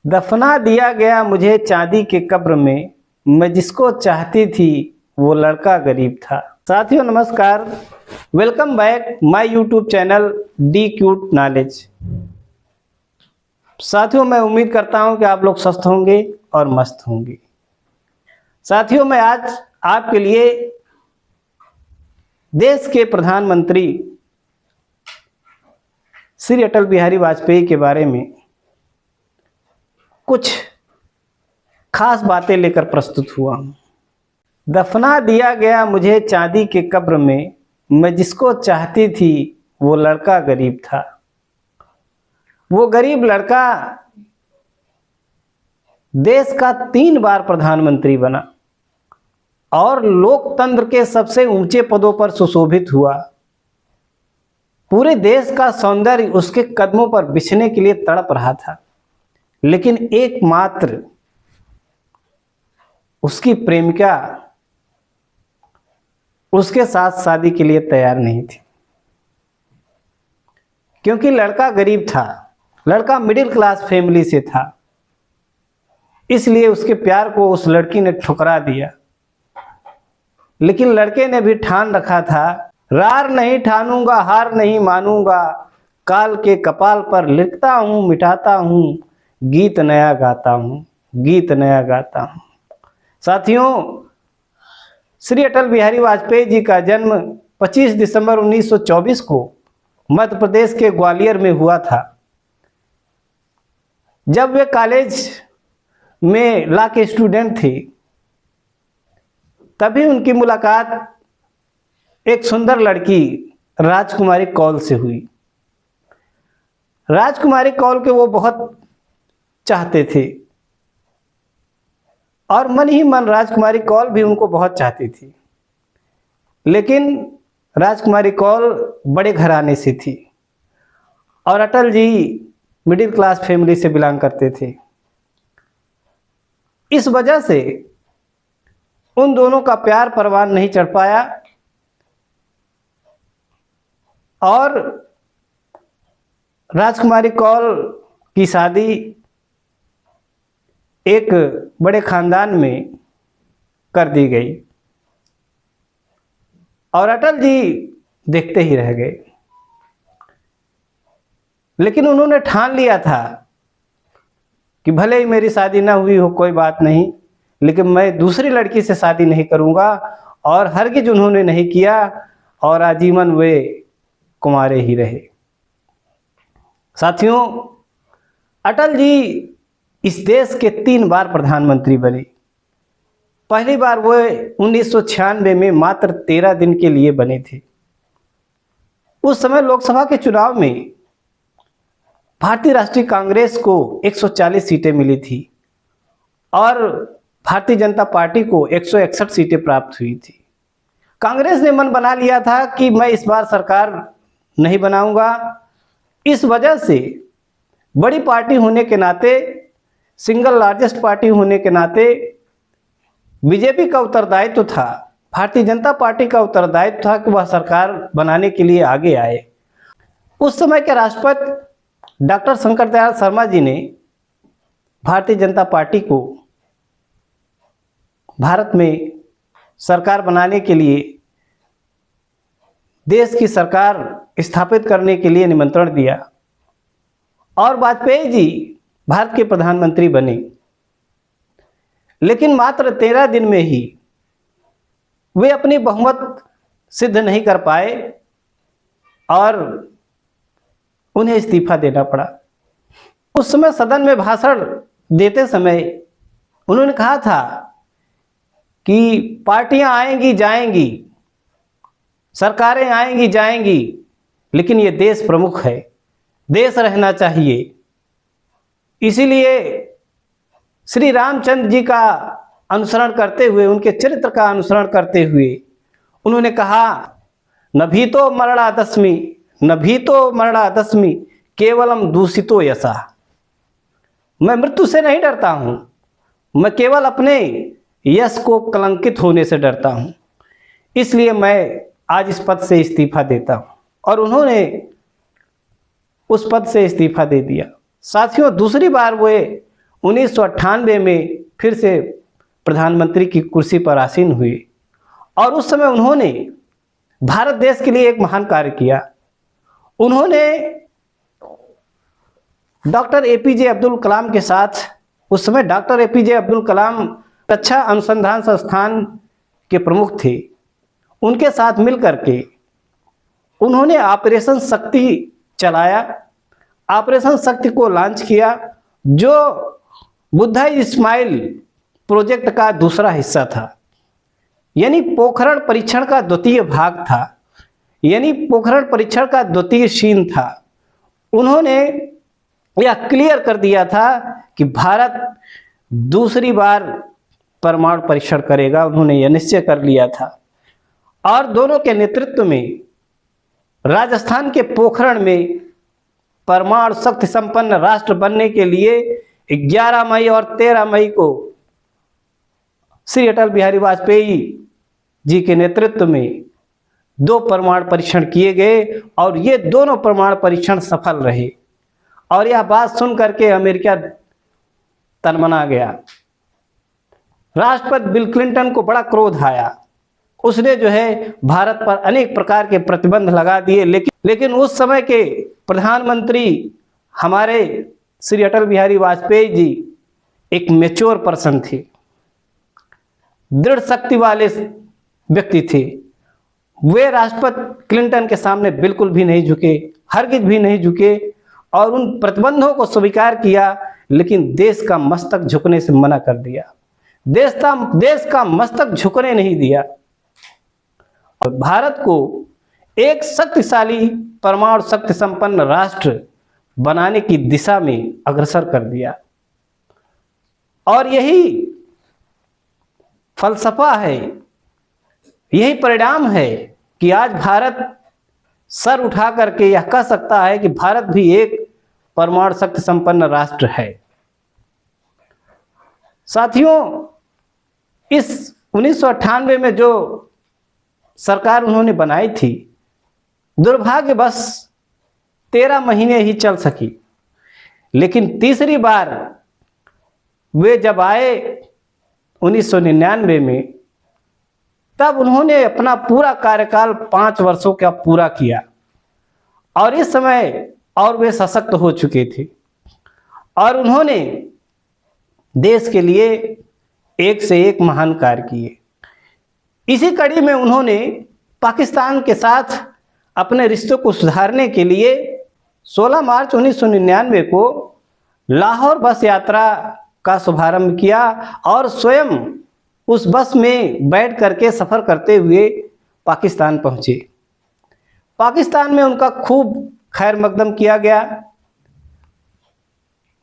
दफना दिया गया मुझे चांदी के कब्र में, मैं जिसको चाहती थी वो लड़का गरीब था। साथियों नमस्कार, welcome back my YouTube channel D cute knowledge. साथियों मैं उम्मीद करता हूं कि आप लोग स्वस्थ होंगे और मस्त होंगे। साथियों मैं आज आपके लिए देश के प्रधानमंत्री श्री अटल बिहारी वाजपेयी के बारे में कुछ खास बातें लेकर प्रस्तुत हुआ हूँ। दफना दिया गया मुझे चांदी के कब्र में, मैं जिसको चाहती थी वो लड़का गरीब था। वो गरीब लड़का देश का 3 बार प्रधानमंत्री बना और लोकतंत्र के सबसे ऊंचे पदों पर सुशोभित हुआ। पूरे देश का सौंदर्य उसके कदमों पर बिछने के लिए तड़प रहा था, लेकिन एकमात्र उसकी प्रेमिका उसके साथ शादी के लिए तैयार नहीं थी, क्योंकि लड़का गरीब था, लड़का मिडिल क्लास फैमिली से था। इसलिए उसके प्यार को उस लड़की ने ठुकरा दिया। लेकिन लड़के ने भी ठान रखा था, रार नहीं ठानूंगा, हार नहीं मानूंगा, काल के कपाल पर लिखता हूं, मिटाता हूं, गीत नया गाता हूं, गीत नया गाता हूं। साथियों, श्री अटल बिहारी वाजपेयी जी का जन्म 25 दिसंबर 1924 को मध्य प्रदेश के ग्वालियर में हुआ था। जब वे कॉलेज में लॉ के स्टूडेंट थे, तभी उनकी मुलाकात एक सुंदर लड़की राजकुमारी कौल से हुई। राजकुमारी कौल के वो बहुत चाहते थे और मन ही मन राजकुमारी कौल भी उनको बहुत चाहती थी। लेकिन राजकुमारी कौल बड़े घराने से थी और Atal ji middle class family से बिलोंग करते थे। इस वजह से उन दोनों का प्यार परवान नहीं चढ़ पाया और राजकुमारी कौल की शादी एक बड़े खानदान में कर दी गई और अटल जी देखते ही रह गए। लेकिन उन्होंने ठान लिया था कि भले ही मेरी शादी ना हुई हो कोई बात नहीं, लेकिन मैं दूसरी लड़की से शादी नहीं करूंगा, और हरगिज उन्होंने नहीं किया और आजीवन वे कुंवारे ही रहे। साथियों, अटल जी इस देश के 3 बार प्रधानमंत्री बने। पहली बार वो 1996 में मात्र 13 दिन के लिए बने थे। उस समय लोकसभा के चुनाव में भारतीय राष्ट्रीय कांग्रेस को 140 सीटें मिली थी और भारतीय जनता पार्टी को 161 सीटें प्राप्त हुई थी। कांग्रेस ने मन बना लिया था कि मैं इस बार सरकार नहीं बनाऊंगा। इस वजह से बड़ी पार्टी होने के नाते, सिंगल लार्जेस्ट पार्टी होने के नाते बीजेपी का उत्तरदायित्व था, भारतीय जनता पार्टी का उत्तरदायित्व था कि वह सरकार बनाने के लिए आगे आए। उस समय के राष्ट्रपति डॉक्टर शंकर दयाल शर्मा जी ने भारतीय जनता पार्टी को भारत में सरकार बनाने के लिए, देश की सरकार स्थापित करने के लिए निमंत्रण दिया और वाजपेयी जी भारत के प्रधानमंत्री बने। लेकिन मात्र 13 दिन में ही वे अपनी बहुमत सिद्ध नहीं कर पाए और उन्हें इस्तीफा देना पड़ा। उस समय सदन में भाषण देते समय उन्होंने कहा था कि पार्टियां आएंगी जाएंगी, सरकारें आएंगी जाएंगी, लेकिन ये देश प्रमुख है, देश रहना चाहिए। इसीलिए श्री रामचंद्र जी का अनुसरण करते हुए, उनके चरित्र का अनुसरण करते हुए उन्होंने कहा, न भीतो मरणा दस्मी, न भीतो मरणा दस्मी, केवलम दूषितो यशा। मैं मृत्यु से नहीं डरता हूं, मैं केवल अपने यश को कलंकित होने से डरता हूं। इसलिए मैं आज इस पद से इस्तीफा देता हूं। और उन्होंने उस पद से इस्तीफा दे दिया। साथियों, दूसरी बार वे 1998 में फिर से प्रधानमंत्री की कुर्सी पर आसीन हुए और उस समय उन्होंने भारत देश के लिए एक महान कार्य किया। उन्होंने डॉक्टर एपीजे अब्दुल कलाम के साथ, उस समय डॉक्टर एपीजे अब्दुल कलाम रक्षा अनुसंधान संस्थान के प्रमुख थे, उनके साथ मिलकर के उन्होंने ऑपरेशन शक्ति चलाया। ऑपरेशन शक्ति को लॉन्च किया, जो बुद्धा इस्माइल प्रोजेक्ट का दूसरा हिस्सा था, यानी पोखरण परीक्षण का द्वितीय भाग था, यानी पोखरण परीक्षण का द्वितीय सीन था। उन्होंने यह क्लियर कर दिया था कि भारत दूसरी बार परमाणु परीक्षण करेगा, उन्होंने यह निश्चय कर लिया था। और दोनों के नेतृत्व में राजस्थान के पोखरण में परमाणु शक्ति संपन्न राष्ट्र बनने के लिए 11 मई और 13 मई को श्री अटल बिहारी वाजपेयी जी के नेतृत्व में 2 परमाणु परीक्षण किए गए और ये दोनों परमाणु परीक्षण सफल रहे। और यह बात सुन करके अमेरिका तनमना गया। राष्ट्रपति बिल क्लिंटन को बड़ा क्रोध आया, उसने जो है भारत पर अनेक प्रकार के प्रतिबंध लगा दिए। लेकिन उस समय के प्रधानमंत्री हमारे श्री अटल बिहारी वाजपेयी जी एक मैच्योर पर्सन थे, दृढ़ शक्ति वाले व्यक्ति थे। वे राष्ट्रपति क्लिंटन के सामने बिल्कुल भी नहीं झुके, हरगिज भी नहीं झुके और उन प्रतिबंधों को स्वीकार किया, लेकिन देश का मस्तक झुकने से मना कर दिया। देश का मस्तक झुकने नहीं दिया और भारत को एक शक्तिशाली परमाणु शक्ति संपन्न राष्ट्र बनाने की दिशा में अग्रसर कर दिया। और यही फलसफा है, यही परिणाम है कि आज भारत सर उठा करके यह कह सकता है कि भारत भी एक परमाणु शक्ति संपन्न राष्ट्र है। साथियों, इस 1998 में जो सरकार उन्होंने बनाई थी, दुर्भाग्यवश 13 महीने ही चल सकी। लेकिन तीसरी बार वे जब आए 1999 में, तब उन्होंने अपना पूरा कार्यकाल 5 वर्षों का पूरा किया और इस समय और वे सशक्त हो चुके थे और उन्होंने देश के लिए एक से एक महान कार्य किए। इसी कड़ी में उन्होंने पाकिस्तान के साथ अपने रिश्तों को सुधारने के लिए 16 मार्च 1999 को लाहौर बस यात्रा का शुभारंभ किया और स्वयं उस बस में बैठ करके सफ़र करते हुए पाकिस्तान पहुँचे। पाकिस्तान में उनका खूब खैर मकदम किया गया।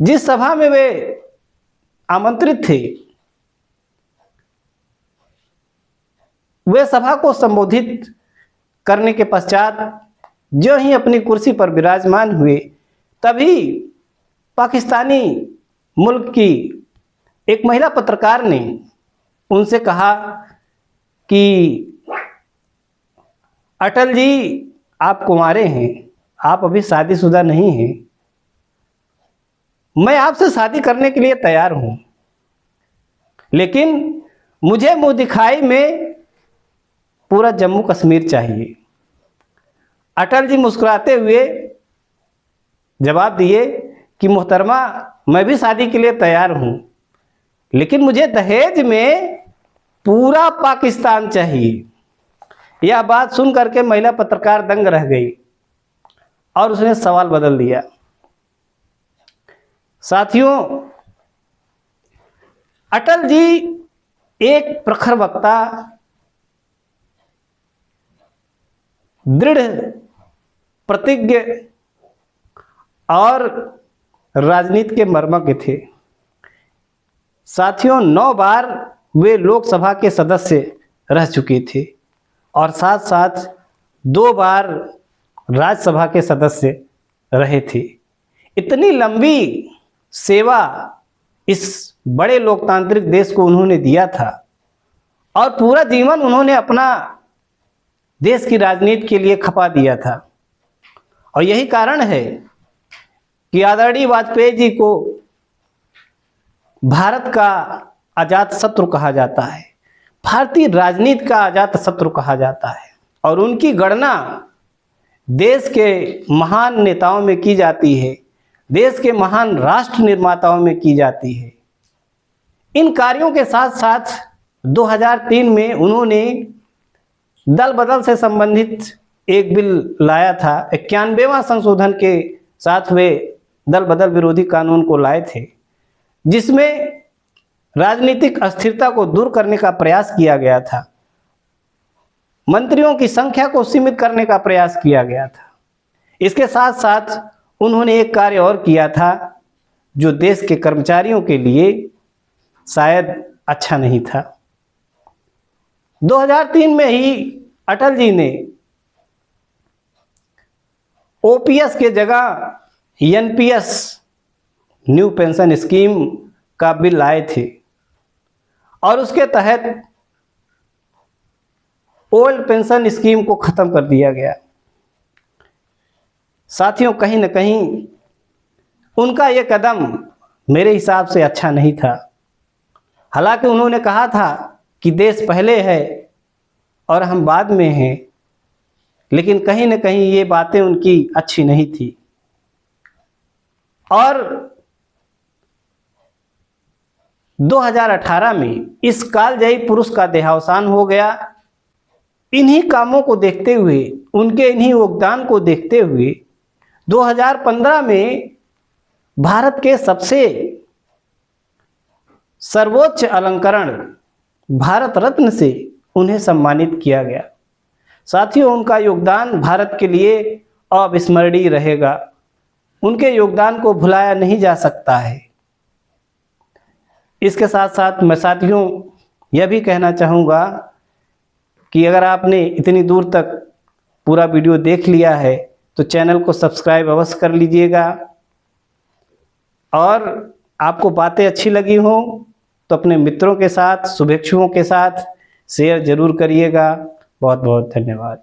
जिस सभा में वे आमंत्रित थे, वे सभा को संबोधित करने के पश्चात जो ही अपनी कुर्सी पर विराजमान हुए, तभी पाकिस्तानी मुल्क की एक महिला पत्रकार ने उनसे कहा कि अटल जी, आप कुंवारे हैं, आप अभी शादीशुदा नहीं हैं, मैं आपसे शादी करने के लिए तैयार हूं, लेकिन मुझे मुंह दिखाई में पूरा जम्मू कश्मीर चाहिए। अटल जी मुस्कुराते हुए जवाब दिए कि मोहतरमा, मैं भी शादी के लिए तैयार हूं, लेकिन मुझे दहेज में पूरा पाकिस्तान चाहिए। यह बात सुन करके महिला पत्रकार दंग रह गई और उसने सवाल बदल दिया। साथियों, अटल जी एक प्रखर वक्ता, दृढ़ प्रतिज्ञ और राजनीति के मर्मज्ञ थे। साथियों, 9 बार वे लोकसभा के सदस्य रह चुके थे और साथ साथ 2 बार राज्यसभा के सदस्य रहे थे। इतनी लंबी सेवा इस बड़े लोकतांत्रिक देश को उन्होंने दिया था और पूरा जीवन उन्होंने अपना देश की राजनीति के लिए खपा दिया था। और यही कारण है कि आदरणीय वाजपेयी जी को भारत का अजात शत्रु कहा जाता है, भारतीय राजनीति का अजात शत्रु कहा जाता है, और उनकी गणना देश के महान नेताओं में की जाती है, देश के महान राष्ट्र निर्माताओं में की जाती है। इन कार्यों के साथ साथ 2003 में उन्होंने दल बदल से संबंधित एक बिल लाया था। 91वां संशोधन के साथ वे दल बदल विरोधी कानून को लाए थे, जिसमें राजनीतिक अस्थिरता को दूर करने का प्रयास किया गया था, मंत्रियों की संख्या को सीमित करने का प्रयास किया गया था। इसके साथ साथ उन्होंने एक कार्य और किया था जो देश के कर्मचारियों के लिए शायद अच्छा नहीं था। 2003 में ही अटल जी ने ओपीएस के जगह एनपीएस न्यू पेंशन स्कीम का बिल लाए थे, और उसके तहत ओल्ड पेंशन स्कीम को खत्म कर दिया गया। साथियों, कहीं न कहीं उनका ये कदम मेरे हिसाब से अच्छा नहीं था। हालांकि उन्होंने कहा था कि देश पहले है और हम बाद में हैं, लेकिन कहीं न कहीं ये बातें उनकी अच्छी नहीं थी। और 2018 में इस कालजयी पुरुष का देहावसान हो गया। इन्हीं कामों को देखते हुए, उनके इन्हीं योगदान को देखते हुए 2015 में भारत के सबसे सर्वोच्च अलंकरण भारत रत्न से उन्हें सम्मानित किया गया। साथियों, उनका योगदान भारत के लिए अविस्मरणीय रहेगा। उनके योगदान को भुलाया नहीं जा सकता है। इसके साथ साथ मैं साथियों यह भी कहना चाहूँगा कि अगर आपने इतनी दूर तक पूरा वीडियो देख लिया है तो चैनल को सब्सक्राइब अवश्य कर लीजिएगा, और आपको बातें अच्छी लगी हों तो अपने मित्रों के साथ, शुभेच्छुओं के साथ शेयर जरूर करिएगा। बहुत बहुत धन्यवाद।